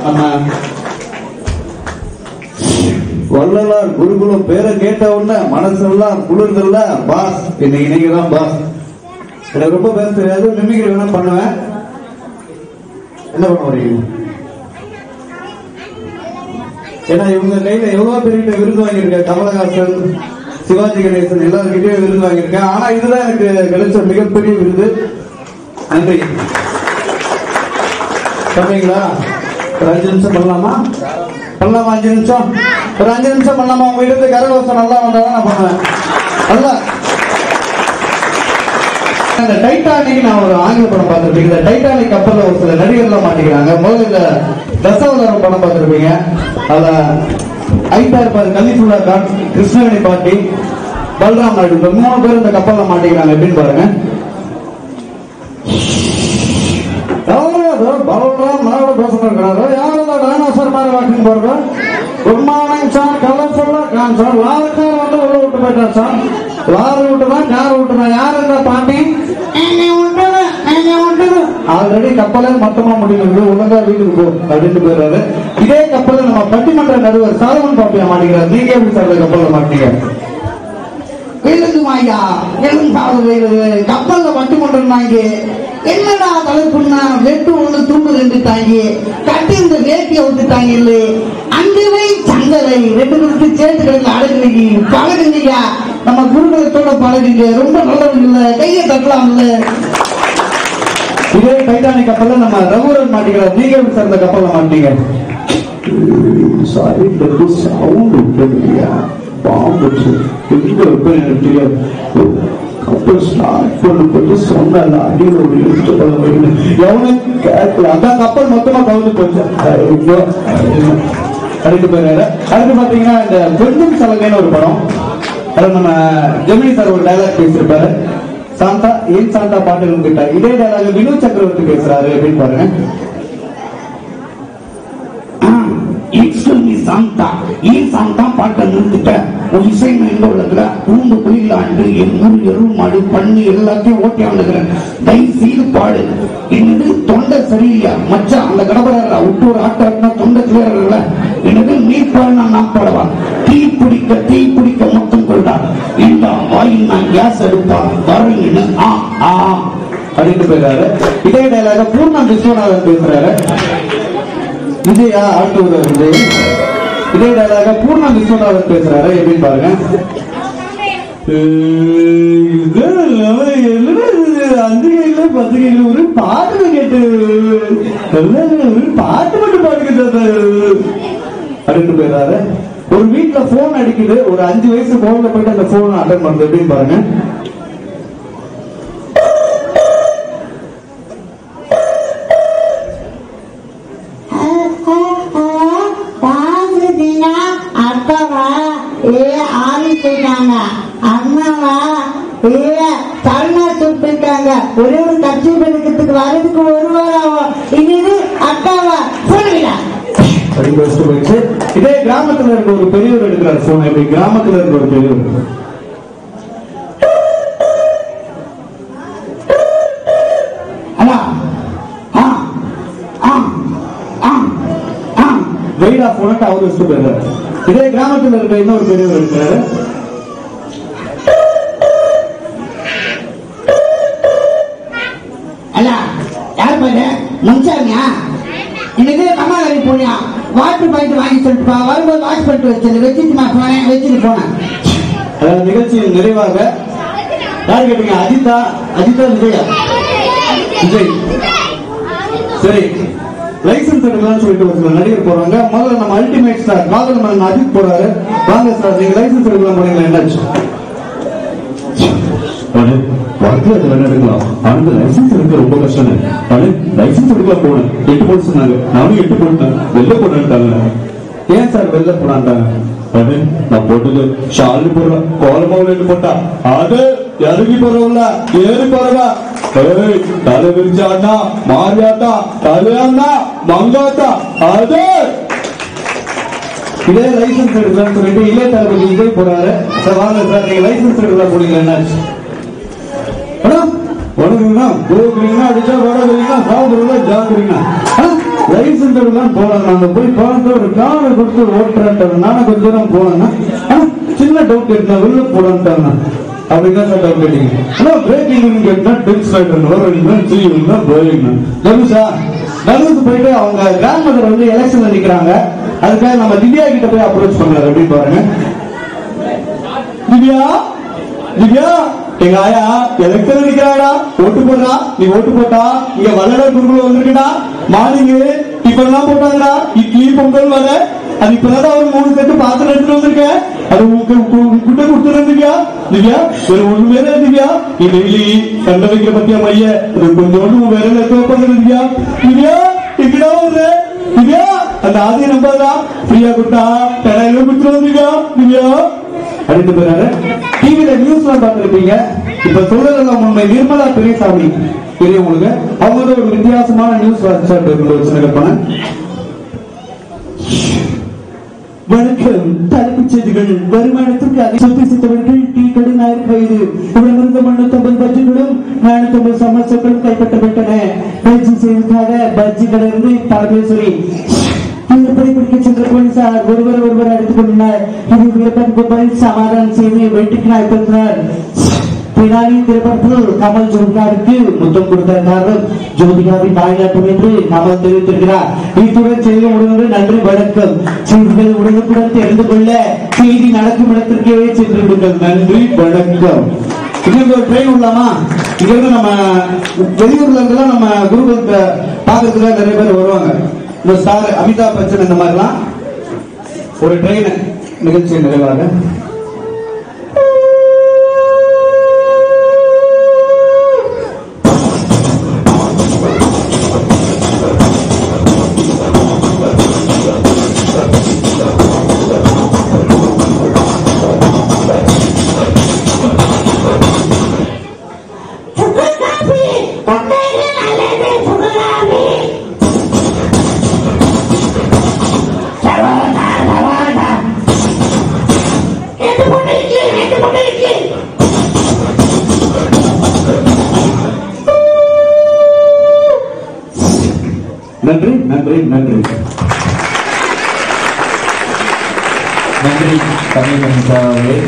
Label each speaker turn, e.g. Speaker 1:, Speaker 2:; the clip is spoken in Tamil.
Speaker 1: நம்ம வள்ளலார் குருகுலம் பேரை கேட்ட உடனே மனசெல்லாம் குளிர்தல்ல. பாஸ் இன்னைக்கு நீங்க தான் பாஸ். எனக்கு ரொம்ப பேச தெரியாது, மிமிக்ரி வேணா பண்ணுவேன். என்ன பண்ண வரீங்க? ஏன்னா இவங்க கையில எவ்வளவு பேர்கிட்ட விருது வாங்கியிருக்கேன். கமலஹாசன், சிவாஜி கணேசன் எல்லாருக்கிட்டையும் விருது வாங்கியிருக்கேன். ஆனா இதுதான் எனக்கு கிடைச்ச மிகப்பெரிய விருது. நன்றி. சொல்றீங்களா? ஒரு 5 நிமிஷம் பண்ணலாமா? 5 நிமிஷம்? ஒரு 5 நிமிஷம் பண்ணலாமா? உங்க இடத்து கரகோஷம் நல்லா வந்தாதான் நான் பண்ணுவேன். நல்லா இந்த டைட்டானிக் நான் ஒரு ஆங்கில படம் பார்த்திருப்பீங்க. இந்த டைட்டானிக் கப்பல்ல ஒரு சில நடிகர்லாம் மாட்டிக்கிறாங்க. முதல்ல தசாவதாரம் படம் பார்த்திருப்பீங்க. அதுல ஐட்டா இருப்பாரு, கலிஃபுல்லா கான், கிருஷ்ணவேணி பாட்டி, பல்ராம் நாயுடு, இந்த 3 பேர் இந்த கப்பல்ல மாட்டிக்கிறாங்க. எப்படின்னு பாருங்க. பல்ராம் நாயுடு பேசுறாரு. யாரும் டைனோசர் மாதிரி வாக்கிங் போறது. குட் மார்னிங் சார், கலர்ஃபுல்லா கான் சார். லாரிக்கார் வந்து உள்ள விட்டு போயிட்டார் சார். லாரி விட்டுதான், கார் விட்டுதான். யார் இந்த பாட்டி? ஆல்ரெடி கப்பலே மொத்தமா முடிவு, ஒழுங்கா வீட்டுக்கு போ அப்படின்னு போயிடுறாரு. இதே கப்பல நம்ம பட்டிமன்ற நடுவர் சாலமன் பாப்பியா மாட்டேங்கிறார். நீங்க எப்படி சார் கப்பல்ல மாட்டீங்க?
Speaker 2: எழுதுமாயா கப்பல்ல பட்டிமன்றம் தாங்கி என்னடா தலைப்புன்னா வெட்டு ஒண்ணு தூண்டு 2 தாங்கி கட்டி இந்த வேட்டியை விட்டுட்டாங்க. இல்ல அங்கவை சங்கவை 2 பேருக்கு சேர்த்து கிடைக்கல அடங்குனீங்க பழகுனீங்க. நம்ம குருகுலத்தோட பழகுங்க. ரொம்ப நல்லவங்க இல்ல, கையை தட்டலாம் இல்ல.
Speaker 1: இதே டைட்டானிக் கப்பல்ல நம்ம ரகுரன் மாட்டிக்கிறார். நீங்க எப்படி சார் இந்த கப்பல்ல மாட்டீங்க? சாரி, சவுண்ட் விட்டுருக்கியா? பாம்பு எங்க எனக்கு தெரியாது. கப்பல் ஸ்டார்ட் பண்ணி சொன்ன அடியில் ஒரு எவனும் கேட்கல. அதான் கப்பல் மொத்தமா கவுந்து போச்சு. அடுத்து போயிடாரு. அடுத்து பாத்தீங்கன்னா இந்த கொஞ்சம் சலங்கைன்னு ஒரு படம். அது நம்ம ஜெமினி சார் ஒரு டைலாக் பேசியிருப்பாரு. சாந்தா ஏன் சாந்தா பாட்டு கிட்ட இதே டைலாக் வினோத் சக்கரவர்த்தி பேசுறாரு. எப்படின்னு பாருங்க.
Speaker 2: சாந்தா ஏன் சாந்தா பாட்டை நிறுத்திட்ட? ஒரு இசை எங்க உள்ளதுல பூண்டு கோயில் ஆண்டு என் ஊர் எருவு மாடு பண்ணி எல்லாத்தையும் ஓட்டி ஆண்டுகிறேன். தயவு செய்து பாடு. என்னது தொண்டை சரியில்லையா மச்சான்? அந்த கடப்படா விட்டு ஒரு ஆட்டா தொண்டை கிளியர். என்னது நீ பாடுனா நான் பாடவா? தீ பிடிக்க மொத்தம் கொள்டா. இந்த வாயில் நான் கேஸ் எடுப்பா வரீங்கன்னு
Speaker 1: அப்படின்னு போயிடாரு. இதே டைலாக பூர்ணம் விஸ்வநாதன் பேசுறாரு. விஜயா ஆட்டு விஜய். இதே டைலாக பூர்ணம் விஸ்வநாதன் பேசுறாரு. எப்படின்னு பாருங்க. அஞ்சு கையில 10 கையில ஒரு பாட்டு கேட்டு ஒரு பாட்டு மட்டும் பாடுகிட்டு அப்படின்னு போயிடாரு. ஒரு வீட்டுல போன் அடிக்குது. ஒரு 5 வயசு போன்ல போயிட்டு அந்த போன் அட்டன் பண்ணுது. எப்படின்னு பாருங்க.
Speaker 2: அப்பாவா ஆரம்பிச்சிருக்காங்க. அம்மாவா தமிழ்நாட்டு போயிட்டாங்க. ஒரே ஒரு கட்சி பெருக்கிறதுக்கு வரதுக்கு 1 வாரம் ஆகும். இது அக்காவா சொல்லுவீங்களா?
Speaker 1: இதே கிராமத்துல இருக்க ஒரு பெரியவர் எடுக்கிறார் போன். எப்படி கிராமத்துல இருக்க ஒரு பெரியவர் வெயிடா போனட்டு அவர் வச்சுட்டு போயிருக்காரு. இதே கிராமத்தில் இருக்க இன்னொரு பெரியவர் இருக்கிறாரு.
Speaker 2: யார் பாரு மனுஷாமியா? எனக்கு கம்மாரி போனியா வாட்டர் பாயிண்ட் வாங்கி சொல்லிட்டு வரும்போது வாஷ் பண்ணிட்டு வச்சுட்டு போனேன்.
Speaker 1: நிகழ்ச்சியின் நிறைவாக யார் கேட்டீங்க? அஜிதா விஜயா? விஜய். சரி, லைசன்ஸ் எடுக்கலாம்னு சொல்லிட்டு ஒரு சில நடிகர் போறாங்க. முதல்ல நம்ம அல்டிமேட் ஸ்டார் காதல் மன்னன் அஜித் போறாரு. வாங்க சார், நீங்க லைசன்ஸ் எடுக்கலாம் போறீங்களா? என்னாச்சு?
Speaker 3: எடுக்கலாம். ஆனா லைசன்ஸ் எடுக்க ரொம்ப கஷ்டம். லைசன்ஸ் எடுக்கலாம் போனேன். 8 போட்டு சொன்னாங்க. நானும் 8 போட்டேன். வெளில போனாங்க.
Speaker 1: ஏன் சார் வெளில போனான்ட்டாங்க?
Speaker 3: நான் போட்டது ஷாலு போடுறேன். கோலமாவுல போட்டா அது இறங்கி போறவங்கள ஏறி போறவா தலை விரிச்சாட்டா மாறியாட்டா தலையாண்டா மங்காட்டா அது.
Speaker 1: இதே லைசன்ஸ் எடுக்கலாம்னு சொல்லிட்டு இளைய தளபதி விஜய் போறாரு. சார் வாங்க சார், நீங்க லைசன்ஸ் எடுக்கலாம் போனீங்க. என்னாச்சு? வடகுறீங்கன்னா கோகுறீங்கன்னா அடிச்சா வடகுறீங்கன்னா சாகுறீங்களா ஜாகுறீங்கன்னா லைசன்ஸ் எல்லாம் போனாங்க. நாங்க போய் பார்த்து ஒரு காரை கொடுத்து ஓட்டுறாங்க. நானும் கொஞ்ச தூரம் போனேன்னா சின்ன டவுட் கேட்டா வெளில போடான்ட்டாங்க. அப்படிதான் சார் டவுட் கேட்டீங்க. பிரேக்கிங் கேட்டா டெக்ஸ் நலுசு போயிட்டு அவங்க கிராண்ட் மதர் வந்து எலெக்ஷன்ல நிக்கிறாங்க. அதுக்காக நம்ம திவ்யா கிட்ட போய் அப்ரோச் பண்ணாரு. அப்படின்னு பாருங்க. திவ்யா திவ்யா எங்க ஆயா எலெக்ஷன் நிக்கிறாடா, ஓட்டு போடுறா. நீ ஓட்டு போட்டா இங்க வல்லட குருகுல வந்திருக்கா. மார்னிங் டிஃபன் எல்லாம் போட்டாங்கடா, இட்லி பொங்கல் வர. அது இப்பதான் ஒரு 3 செட்டு பாத்திரம் எடுத்துட்டு வந்திருக்கேன். அது குட்டை கொடுத்துருந்தியா திவ்யா? ஒரு ஒண்ணு வேற திவ்யா, நீ டெய்லி சண்டை வைக்கிற பத்தியா மைய கொஞ்சோண்டு வேற வைப்பாங்க திவ்யா. திவ்யா எங்கடா வருது திவ்யா? அந்த ஆதிய நம்பாதா, ஃப்ரீயா கொடுத்தா கடையில கொடுத்துருவோம் திவ்யா. திவ்யா அப்படின்னு போறாரு. டிவில நியூஸ்ல பாத்துருப்பீங்க. இப்ப சொல்றதெல்லாம் உண்மை. நிர்மலா பெரியசாமி தெரியும் உங்களுக்கு. அவங்க ஒரு வித்தியாசமான நியூஸ் கற்பனை. வணக்கம். தலைப்புச் செய்திகள். வருமானத்திற்கு அதை சொத்து சித்தவர்கள் டீ கடை 1000 கைது. உடனிருந்த 350 பஜ்ஜிகளும் 450 சமோசாக்களும் கைப்பற்றப்பட்டன. பயிற்சி செய்வதற்காக பஜ்ஜி கடையிலிருந்து பரமேஸ்வரி பிடிக்க சென்ற போலீசார் ஒருவர் அடித்துக் கொண்டனர். இது சமாதானம் செய்து வெட்டிக்கு நாய்ப்படுத்தினர். பினாரி திரைப்படத்தில் கமல் ஜோதிகாவுக்கு முத்தம் கொடுத்த காரணம் ஜோதிகாவின் தாய்நாட்டம் என்று கமல் தெரிவித்திருக்கிறார். இத்துடன் செய்தி உடனே நன்றி வணக்கம். செய்திகள் உடனுக்குடன் தெரிந்து கொள்ள செய்தி நடக்கும் இடத்திற்கே சென்று விடுங்கள். நன்றி வணக்கம். இங்க ஒரு ட்ரெயின் உள்ளாமா? இங்க இருந்து நம்ம வெளியூர்ல இருந்தெல்லாம் நம்ம குருகுலத்தை பாக்கிறதுக்காக நிறைய பேர் வருவாங்க. இந்த ஸ்டார் அமிதாப் பச்சன் இந்த மாதிரிலாம் ஒரு ட்ரெயின் நிகழ்ச்சி நிறைவாக நன்றி நன்றி நன்றி
Speaker 4: நன்றி தமிழ்